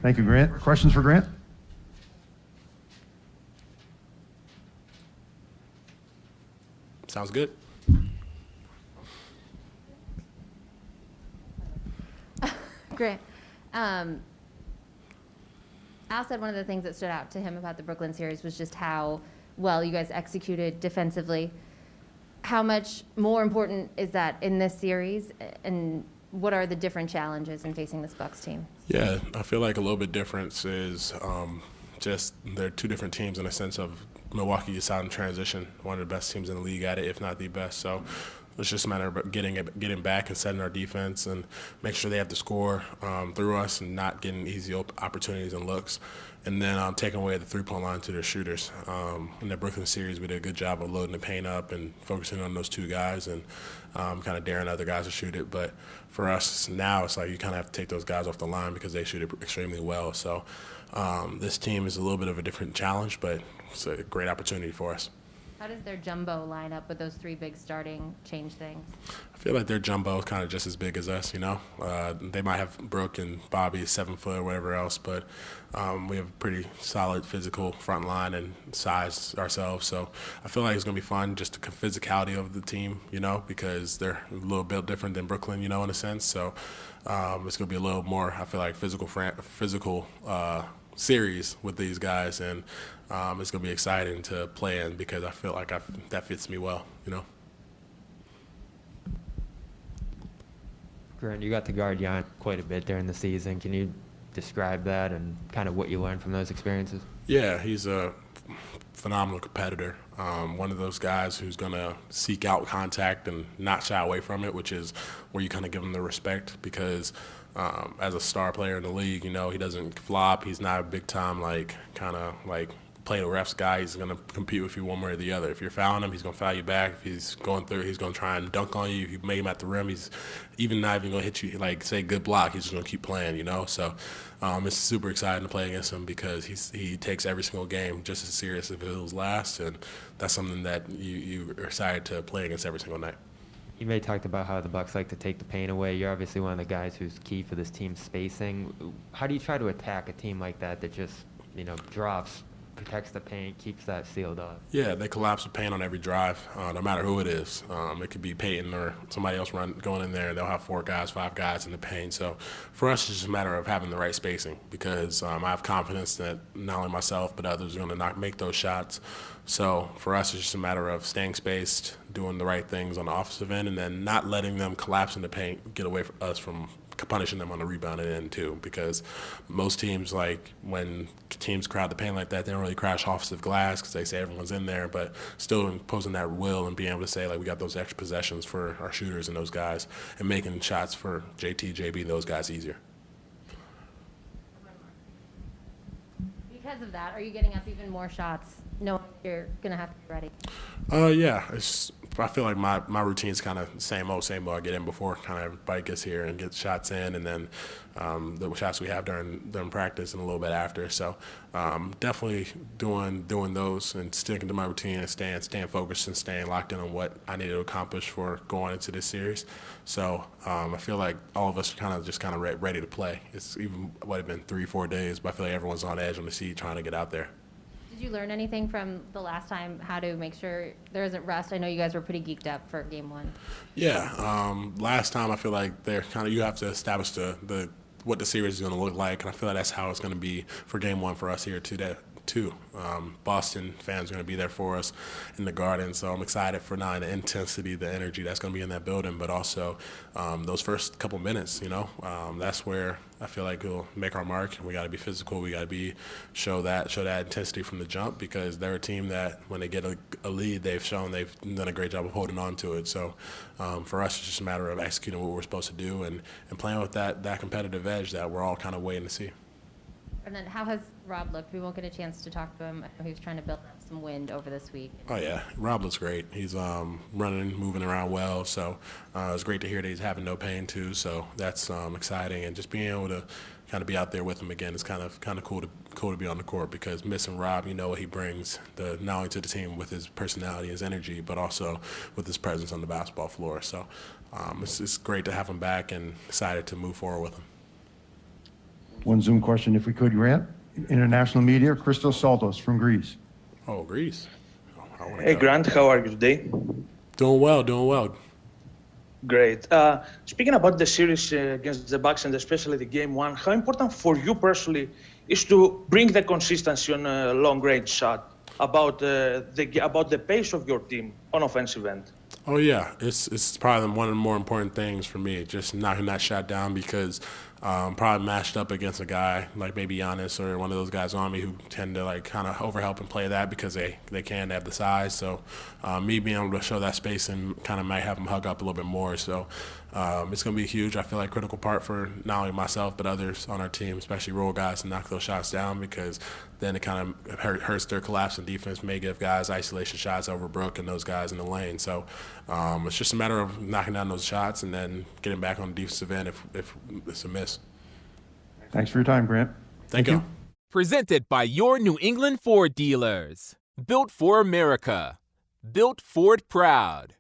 Thank you, Grant. Questions for Grant? Sounds good. Grant, Al said one of the things that stood out to him about the Brooklyn series was just how well you guys executed defensively. How much more important is that in this series, and what are the different challenges in facing this Bucks team? Yeah, I feel like a little bit difference is just they're two different teams in the sense of Milwaukee is out in transition, one of the best teams in the league at it, if not the best. So it's just a matter of getting back and setting our defense and make sure they have to score through us and not getting easy opportunities and looks. And then taking away the three-point line to their shooters. In the Brooklyn series, we did a good job of loading the paint up and focusing on those two guys and kind of daring other guys to shoot it. But for us now, it's like you kind of have to take those guys off the line because they shoot it extremely well. So this team is a little bit of a different challenge, but it's a great opportunity for us. How does their jumbo line up with those three big starting change things? I feel like their jumbo is kind of just as big as us, you know. They might have Brooke and Bobby 7 foot or whatever else, but we have a pretty solid physical front line and size ourselves. So I feel like it's going to be fun, just the physicality of the team, you know, because they're a little bit different than Brooklyn, you know, in a sense. So it's going to be a little more, I feel like, physical series with these guys, and it's going to be exciting to play in because I feel like that fits me well, you know. Grant, you got to guard Giannis quite a bit during the season. Can you describe that and kind of what you learned from those experiences? Yeah, he's a phenomenal competitor. One of those guys who's going to seek out contact and not shy away from it, which is where you kind of give him the respect because as a star player in the league, you know, he doesn't flop. He's not a big-time, kind of play the refs guy. He's going to compete with you one way or the other. If you're fouling him, he's going to foul you back. If he's going through, he's going to try and dunk on you. If you make him at the rim, he's even not even going to hit you, say, good block. He's just going to keep playing, you know. So it's super exciting to play against him because he takes every single game just as serious if it was last, and that's something that you are excited to play against every single night. You may talked about how the Bucks like to take the paint away. You're obviously one of the guys who's key for this team's spacing. How do you try to attack a team like that just, drops, protects the paint, keeps that sealed off? Yeah, they collapse the paint on every drive, no matter who it is. It could be Peyton or somebody else going in there. They'll have 4 guys, 5 guys in the paint. So for us, it's just a matter of having the right spacing because I have confidence that not only myself but others are going to not make those shots. So for us, it's just a matter of staying spaced, doing the right things on the offensive end, and then not letting them collapse in the paint, get away from us from punishing them on the rebounding end too, because most teams, when teams crowd the paint like that, they don't really crash offensive glass because they say everyone's in there, but still imposing that will and being able to say, we got those extra possessions for our shooters and those guys and making shots for JT, JB, those guys easier. Because of that, are you getting up even more shots knowing you're going to have to be ready? Yeah. I feel like my routine's kind of same old. I get in before kind of everybody gets here and gets shots in, and then the shots we have during practice and a little bit after. So definitely doing those and sticking to my routine and staying focused and staying locked in on what I need to accomplish for going into this series. So I feel like all of us are kind of ready to play. It's even what, it's been 3-4 days, but I feel like everyone's on edge on the seat trying to get out there. Did you learn anything from the last time, how to make sure there isn't rust? I know you guys were pretty geeked up for game 1. Yeah, last time I feel like they're you have to establish what the series is going to look like, and I feel like that's how it's going to be for game 1 for us here today. Boston fans are going to be there for us in the Garden, so I'm excited for not only the intensity, the energy that's going to be in that building, but also those first couple minutes. That's where I feel like we'll make our mark. We got to be physical. We got to show that intensity from the jump because they're a team that when they get a lead, they've done a great job of holding on to it. So for us, it's just a matter of executing what we're supposed to do and playing with that competitive edge that we're all kind of waiting to see. And then how has Rob looked? We won't get a chance to talk to him. I know he was trying to build up some wind over this week. Oh, yeah. Rob looks great. He's running, moving around well. So it's great to hear that he's having no pain, too. So that's exciting. And just being able to kind of be out there with him again is kind of cool to be on the court because missing Rob, you know what he brings, not only to the team with his personality, his energy, but also with his presence on the basketball floor. So it's great to have him back and excited to move forward with him. One Zoom question, if we could, Grant. International media, Christos Saltos from Greece. Oh, Greece. Hey, Grant, how are you today? Doing well, doing well. Great. Speaking about the series against the Bucks and especially the game one, how important for you personally is to bring the consistency on a long-range shot about the pace of your team on offensive end? Oh yeah, it's probably one of the more important things for me, just knocking that shot down because probably matched up against a guy like maybe Giannis or one of those guys on me who tend to like kind of overhelp and play that because they have the size. So me being able to show that space and kind of might have them hug up a little bit more. So it's going to be huge. I feel like critical part for not only myself but others on our team, especially role guys, to knock those shots down because then it kind of hurts their collapse in defense, may give guys isolation shots over Brook and those guys in the lane. So it's just a matter of knocking down those shots and then getting back on the defensive end if it's a miss. Thanks for your time, Grant. Thank you. Presented by your New England Ford dealers. Built for America. Built Ford proud.